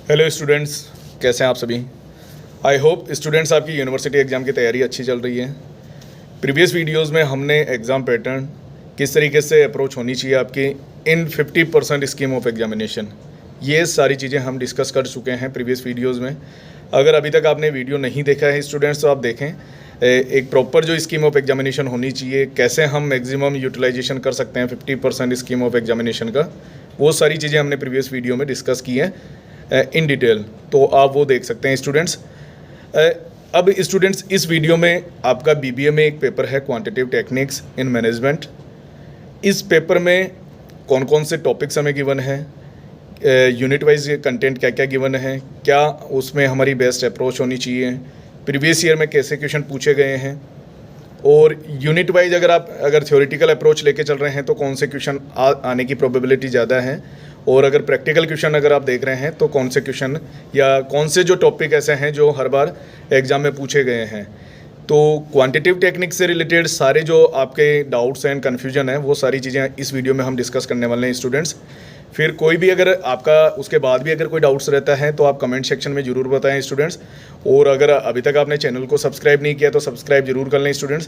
Hello students, कैसे हैं आप सभी। आई होप स्टूडेंट्स आपकी यूनिवर्सिटी एग्ज़ाम की तैयारी अच्छी चल रही है। प्रीवियस वीडियोस में हमने एग्ज़ाम पैटर्न किस तरीके से अप्रोच होनी चाहिए आपकी इन 50% स्कीम ऑफ एग्जामिनेशन, ये सारी चीज़ें हम डिस्कस कर चुके हैं प्रीवियस वीडियोस में। अगर अभी तक आपने वीडियो नहीं देखा है स्टूडेंट्स तो आप देखें। एक प्रॉपर जो स्कीम ऑफ एग्जामिनेशन होनी चाहिए, कैसे हम मैक्सिमम यूटिलाइजेशन कर सकते हैं 50% स्कीम ऑफ एग्जामिनेशन का, वो सारी चीज़ें हमने प्रीवियस वीडियो में डिस्कस की हैं इन डिटेल, तो आप वो देख सकते हैं स्टूडेंट्स। अब स्टूडेंट्स, इस वीडियो में आपका बीबीए में एक पेपर है क्वांटिटेटिव टेक्निक्स इन मैनेजमेंट। इस पेपर में कौन कौन से टॉपिक्स हमें गिवन है, यूनिट वाइज कंटेंट क्या क्या गिवन है, क्या उसमें हमारी बेस्ट अप्रोच होनी चाहिए, प्रीवियस ईयर में कैसे क्वेश्चन पूछे गए हैं, और यूनिट वाइज अगर थ्योरेटिकल अप्रोच लेके चल रहे हैं तो कौन से क्वेश्चन आने की प्रोबेबिलिटी ज़्यादा है, और अगर प्रैक्टिकल क्वेश्चन अगर आप देख रहे हैं तो कौन से क्वेश्चन या कौन से जो टॉपिक ऐसे हैं जो हर बार एग्ज़ाम में पूछे गए हैं। तो क्वांटिटेटिव टेक्निक से रिलेटेड सारे जो आपके डाउट्स एंड कन्फ्यूजन है वो सारी चीज़ें इस वीडियो में हम डिस्कस करने वाले हैं स्टूडेंट्स। फिर कोई भी अगर आपका उसके बाद भी अगर कोई डाउट्स रहता है तो आप कमेंट सेक्शन में ज़रूर बताएं स्टूडेंट्स। और अगर अभी तक आपने चैनल को सब्सक्राइब नहीं किया तो सब्सक्राइब जरूर कर लें स्टूडेंट्स।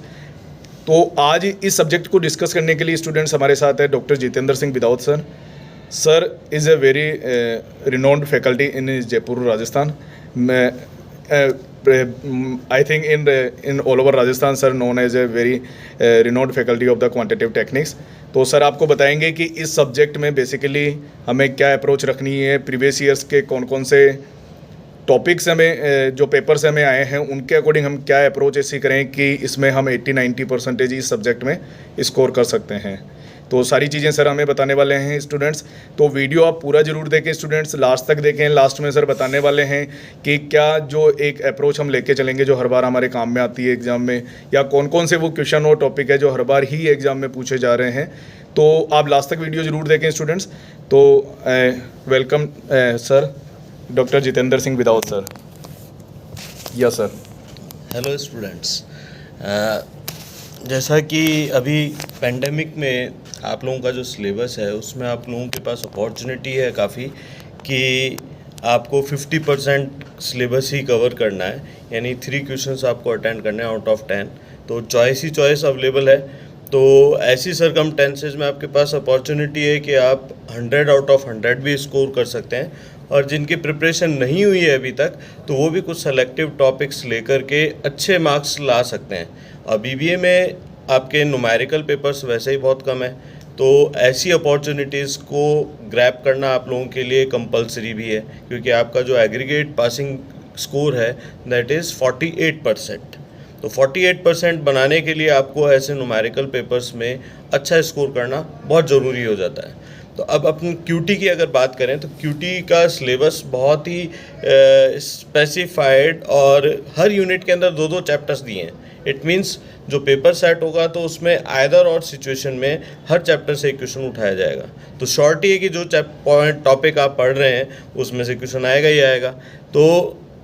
तो आज इस सब्जेक्ट को डिस्कस करने के लिए स्टूडेंट्स हमारे साथ है doctor Jitendra Singh Bidawat sir. Sir is a very renowned faculty in Jaipur, Rajasthan. I think in all over Rajasthan, sir known as a very renowned faculty of the quantitative techniques. तो sir आपको बताएंगे कि इस सब्जेक्ट में basically हमें क्या approach रखनी है, प्रीवियस ईयर्स के कौन कौन से टॉपिक्स हमें जो पेपर्स हमें आए हैं उनके अकॉर्डिंग हम क्या अप्रोच ऐसी करें कि इसमें हम 80-90% इस सब्जेक्ट में स्कोर कर सकते हैं। तो सारी चीज़ें सर हमें बताने वाले हैं स्टूडेंट्स। तो वीडियो आप पूरा ज़रूर देखें स्टूडेंट्स, लास्ट तक देखें। लास्ट में सर बताने वाले हैं कि क्या जो एक अप्रोच हम लेके चलेंगे जो हर बार हमारे काम में आती है एग्ज़ाम में, या कौन कौन से वो क्वेश्चन और टॉपिक है जो हर बार ही एग्ज़ाम में पूछे जा रहे हैं। तो आप लास्ट तक वीडियो ज़रूर देखें स्टूडेंट्स। तो welcome sir, doctor Jitendra Singh Bidawat sir. Yes sir. Hello students, जैसा कि अभी पेंडेमिक में आप लोगों का जो सिलेबस है उसमें आप लोगों के पास अपॉर्चुनिटी है काफ़ी कि आपको 50% सिलेबस ही कवर करना है, यानी 3 क्वेश्चंस आपको अटेंड करने हैं आउट ऑफ 10। तो चॉइस अवेलेबल है। तो ऐसी सरकमटेंसेज में आपके पास अपॉर्चुनिटी है कि आप 100 आउट ऑफ 100 भी स्कोर कर सकते हैं, और जिनकी प्रिपरेशन नहीं हुई है अभी तक तो वो भी कुछ सेलेक्टिव टॉपिक्स लेकर के अच्छे मार्क्स ला सकते हैं। और बीबीए में आपके न्यूमेरिकल पेपर्स वैसे ही बहुत कम है, तो ऐसी अपॉर्चुनिटीज़ को ग्रैब करना आप लोगों के लिए कंपलसरी भी है, क्योंकि आपका जो एग्रीगेट पासिंग स्कोर है दैट इज़ 48%। तो 48% बनाने के लिए आपको ऐसे न्यूमेरिकल पेपर्स में अच्छा स्कोर करना बहुत ज़रूरी हो जाता है। तो अब अपन क्यूटी की अगर बात करें तो क्यूटी का सिलेबस बहुत ही स्पेसिफाइड और हर यूनिट के अंदर 2-2 चैप्टर्स दिए हैं। इट मीन्स जो पेपर सेट होगा तो उसमें आइदर और सिचुएशन में हर चैप्टर से एक क्वेश्चन उठाया जाएगा। तो शॉर्ट ही है कि जो टॉपिक आप पढ़ रहे हैं उसमें से क्वेश्चन आएगा ही आएगा। तो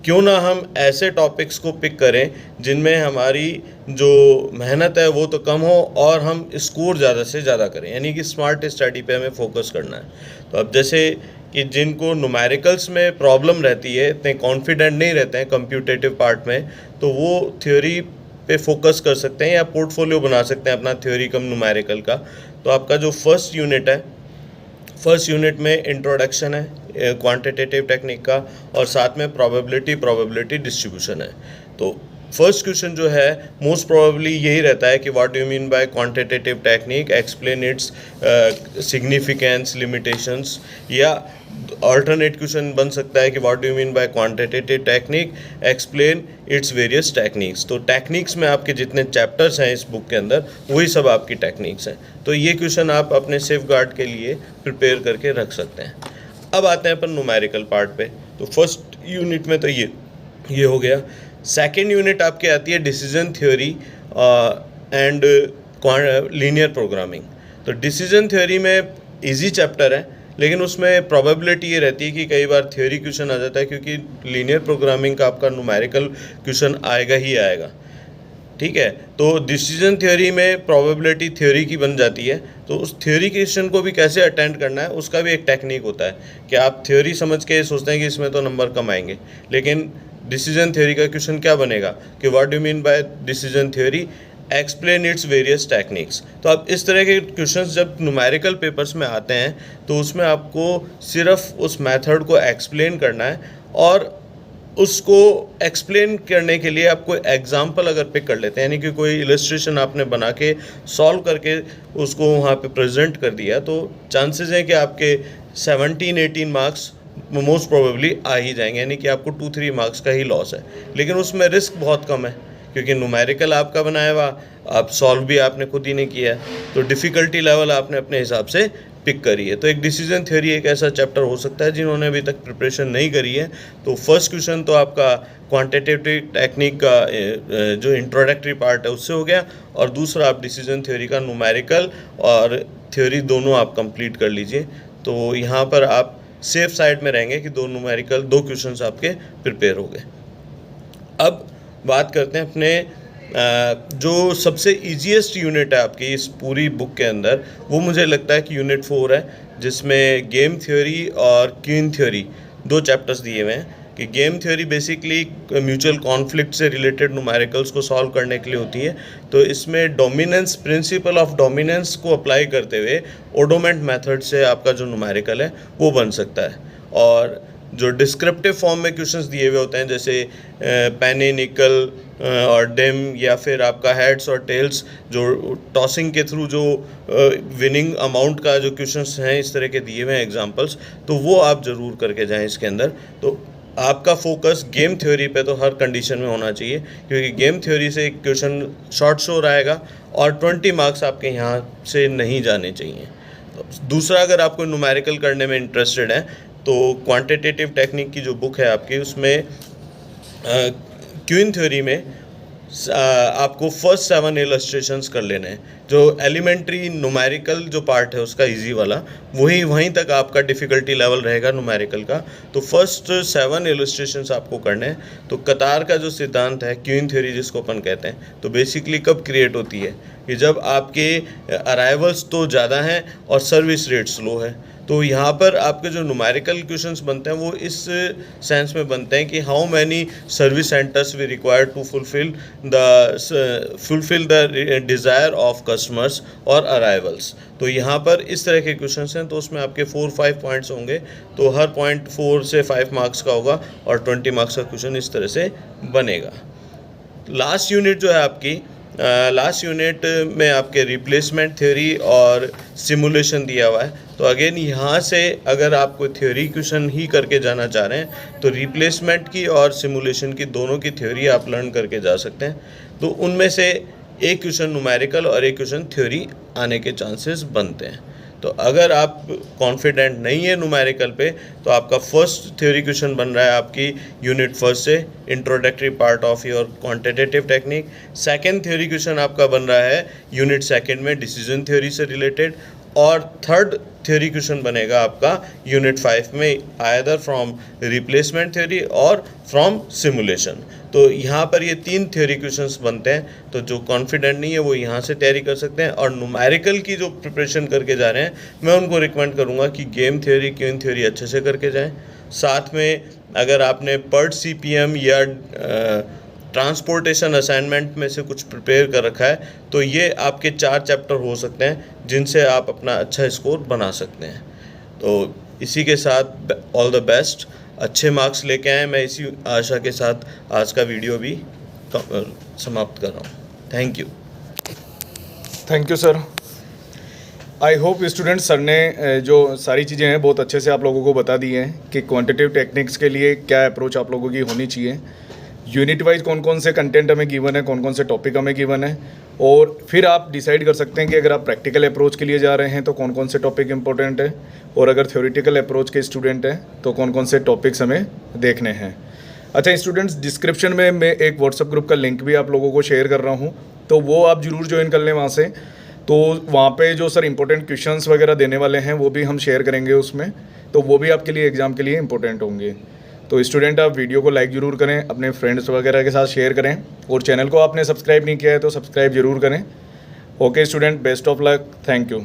क्यों ना हम ऐसे टॉपिक्स को पिक करें जिनमें हमारी जो मेहनत है वो तो कम हो और हम स्कोर ज़्यादा से ज़्यादा करें, यानी कि स्मार्ट स्टडी पे हमें फोकस करना है। तो अब जैसे कि जिनको न्यूमेरिकल्स में प्रॉब्लम रहती है, इतने कॉन्फिडेंट नहीं रहते हैं कंप्यूटेटिव पार्ट में, तो वो थ्योरी पे फोकस कर सकते हैं या पोर्टफोलियो बना सकते हैं अपना थ्योरी कम न्यूमेरिकल का। तो आपका जो फर्स्ट यूनिट है, फर्स्ट यूनिट में इंट्रोडक्शन है क्वांटिटेटिव टेक्निक का, और साथ में प्रोबेबिलिटी डिस्ट्रीब्यूशन है। तो फर्स्ट क्वेश्चन जो है मोस्ट प्रोबेबली यही रहता है कि what do you mean by quantitative technique, explain its significance, limitations, या अल्टरनेट क्वेश्चन बन सकता है कि what do you mean by quantitative technique, explain its various techniques. तो टेक्निक्स में आपके जितने चैप्टर्स हैं इस बुक के अंदर वही सब आपकी टेक्निक्स हैं। तो ये क्वेश्चन आप अपने सेफ गार्ड के लिए प्रिपेयर करके रख सकते हैं। अब आते हैं अपन न्यूमेरिकल पार्ट पे। तो फर्स्ट यूनिट में तो ये हो गया। सेकेंड यूनिट आपके आती है decision theory and linear programming. तो डिसीजन थ्योरी में इजी चैप्टर है, लेकिन उसमें प्रोबेबिलिटी ये रहती है कि कई बार थ्योरी क्वेश्चन आ जाता है, क्योंकि लीनियर प्रोग्रामिंग का आपका न्यूमेरिकल क्वेश्चन आएगा ही आएगा। ठीक है, तो डिसीजन थ्योरी में प्रोबेबिलिटी थ्योरी की बन जाती है, तो उस थ्योरी क्वेश्चन को भी कैसे अटेंड करना है उसका भी एक टेक्निक होता है कि आप थ्योरी समझ के सोचते हैं कि इसमें तो नंबर कम आएंगे, लेकिन डिसीजन थ्योरी का क्वेश्चन क्या बनेगा कि what do mean by decision theory, explain its various techniques. तो अब इस तरह के क्वेश्चंस जब न्यूमेरिकल पेपर्स में आते हैं तो उसमें आपको सिर्फ उस मेथड को एक्सप्लेन करना है, और उसको एक्सप्लेन करने के लिए आपको एग्जाम्पल अगर पिक कर लेते हैं, यानी कि कोई इलस्ट्रेशन आपने बना के सॉल्व करके उसको वहाँ पे प्रेजेंट कर दिया, तो चांसेस हैं कि आपके 17-18 मार्क्स मोस्ट प्रोबेबली आ ही जाएंगे, यानी कि आपको 2-3 मार्क्स का ही लॉस है। लेकिन उसमें रिस्क बहुत कम है क्योंकि न्यूमेरिकल आपका बनाया हुआ, आप सॉल्व भी आपने खुद ही नहीं किया है, तो डिफ़िकल्टी लेवल आपने अपने हिसाब से पिक करी है। तो एक डिसीजन थ्योरी एक ऐसा चैप्टर हो सकता है जिन्होंने अभी तक प्रिपरेशन नहीं करी है, तो फर्स्ट क्वेश्चन तो आपका क्वांटिटेटिव टेक्निक का जो इंट्रोडक्टरी पार्ट है उससे हो गया, और दूसरा आप डिसीजन थ्योरी का न्यूमेरिकल और थ्योरी दोनों आप कंप्लीट कर लीजिए। तो यहाँ पर आप सेफ साइड में रहेंगे कि दो क्वेश्चंस आपके प्रिपेयर हो गए। अब बात करते हैं अपने जो सबसे ईजीएस्ट यूनिट है आपकी इस पूरी बुक के अंदर, वो मुझे लगता है कि यूनिट 4 है, जिसमें गेम थ्योरी और क्वीन थ्योरी 2 चैप्टर्स दिए हुए हैं। कि game theory basically mutual conflict से रिलेटेड न्यूमेरिकल्स को सॉल्व करने के लिए होती है, तो इसमें डोमिनेंस, प्रिंसिपल ऑफ डोमिनेंस को अप्लाई करते हुए ओडोमेंट मेथड से आपका जो न्यूमेरिकल है वो बन सकता है। और जो डिस्क्रिप्टिव फॉर्म में क्वेश्चंस दिए हुए होते हैं जैसे पेनी, निकल और डेम, या फिर आपका हेड्स और टेल्स, जो टॉसिंग के थ्रू जो विनिंग अमाउंट का जो क्वेश्चंस हैं इस तरह के दिए हुए हैं एग्जांपल्स, तो वो आप ज़रूर करके जाएं इसके अंदर। तो आपका फोकस गेम थ्योरी पे तो हर कंडीशन में होना चाहिए, क्योंकि गेम थ्योरी से एक क्वेश्चन शॉर्ट श्योर आएगा और 20 मार्क्स आपके यहाँ से नहीं जाने चाहिए। तो दूसरा, अगर आपको न्यूमेरिकल करने में इंटरेस्टेड है तो क्वांटिटेटिव टेक्निक की जो बुक है आपकी, उसमें क्वीन थ्योरी में आपको फर्स्ट 7 इलस्ट्रेशंस कर लेने हैं। जो एलिमेंट्री न्यूमेरिकल जो पार्ट है उसका इजी वाला, वहीं तक आपका डिफ़िकल्टी लेवल रहेगा न्यूमेरिकल का। तो फर्स्ट 7 इलस्ट्रेशंस आपको करने हैं। तो कतार का जो सिद्धांत है, क्वीन थ्योरी जिसको अपन कहते हैं, तो बेसिकली कब क्रिएट होती है कि जब आपके अराइवल्स तो ज़्यादा हैं और सर्विस रेट स्लो है। तो यहाँ पर आपके जो न्यूमेरिकल क्वेश्चंस बनते हैं वो इस सेंस में बनते हैं कि how many service centres we require to fulfil the desire of customers और अराइवल्स। तो यहाँ पर इस तरह के क्वेश्चंस हैं, तो उसमें आपके 4-5 पॉइंट्स होंगे, तो हर पॉइंट 4 से 5 मार्क्स का होगा और 20 मार्क्स का क्वेश्चन इस तरह से बनेगा। लास्ट यूनिट जो है आपकी, लास्ट यूनिट में आपके रिप्लेसमेंट थ्योरी और सिमुलेशन दिया हुआ है। तो अगेन यहाँ से अगर आप कोई थ्योरी क्वेश्चन ही करके जाना चाह रहे हैं तो रिप्लेसमेंट की और सिमुलेशन की दोनों की थ्योरी आप लर्न करके जा सकते हैं। तो उनमें से एक क्वेश्चन न्यूमेरिकल और एक क्वेश्चन थ्योरी आने के चांसेस बनते हैं। तो अगर आप कॉन्फिडेंट नहीं है न्यूमेरिकल पे, तो आपका फर्स्ट थ्योरी क्वेश्चन बन रहा है आपकी यूनिट 1 से, introductory part of your quantitative technique. Second theory question आपका बन रहा है यूनिट 2 में डिसीजन थ्योरी से रिलेटेड, और थर्ड थ्योरी क्वेश्चन बनेगा आपका यूनिट 5 में, आइदर फ्रॉम रिप्लेसमेंट थ्योरी और फ्रॉम सिमुलेशन। तो यहाँ पर ये 3 थ्योरी क्वेश्चंस बनते हैं। तो जो कॉन्फिडेंट नहीं है वो यहाँ से तैयारी कर सकते हैं, और न्यूमेरिकल की जो प्रिपरेशन करके जा रहे हैं मैं उनको रिकमेंड करूँगा कि गेम थ्योरी, क्वीन थ्योरी अच्छे से करके जाएँ। साथ में अगर आपने PERT CPM या ट्रांसपोर्टेशन असाइनमेंट में से कुछ प्रिपेयर कर रखा है, तो ये आपके 4 चैप्टर हो सकते हैं जिनसे आप अपना अच्छा स्कोर बना सकते हैं। तो इसी के साथ ऑल द बेस्ट, अच्छे मार्क्स लेके आएँ, मैं इसी आशा के साथ आज का वीडियो भी समाप्त कर रहा हूँ। Thank you sir. I hope students, sir ने जो सारी चीज़ें हैं बहुत अच्छे से आप लोगों को बता दी हैं कि क्वांटिटेटिव टेक्निक्स के लिए क्या अप्रोच आप लोगों की होनी चाहिए, यूनिट वाइज कौन कौन से कंटेंट हमें गिवन है, कौन कौन से टॉपिक हमें गिवन है, और फिर आप डिसाइड कर सकते हैं कि अगर आप प्रैक्टिकल अप्रोच के लिए जा रहे हैं तो कौन कौन से टॉपिक इंपॉर्टेंट है, और अगर थ्योरेटिकल अप्रोच के स्टूडेंट हैं तो कौन कौन से टॉपिक्स हमें देखने हैं। अच्छा स्टूडेंट्स, डिस्क्रिप्शन में मैं एक व्हाट्सएप ग्रुप का लिंक भी आप लोगों को शेयर कर रहा हूँ, तो वो आप ज़रूर ज्वाइन कर लें वहाँ से। तो वहाँ पे जो सर इंपॉर्टेंट क्वेश्चंस वगैरह देने वाले हैं वो भी हम शेयर करेंगे उसमें, तो वो भी आपके लिए एग्ज़ाम के लिए इंपॉर्टेंट होंगे। तो स्टूडेंट, आप वीडियो को लाइक ज़रूर करें, अपने फ्रेंड्स वगैरह के साथ शेयर करें, और चैनल को आपने सब्सक्राइब नहीं किया है तो सब्सक्राइब ज़रूर करें। Okay student, best of luck, thank you.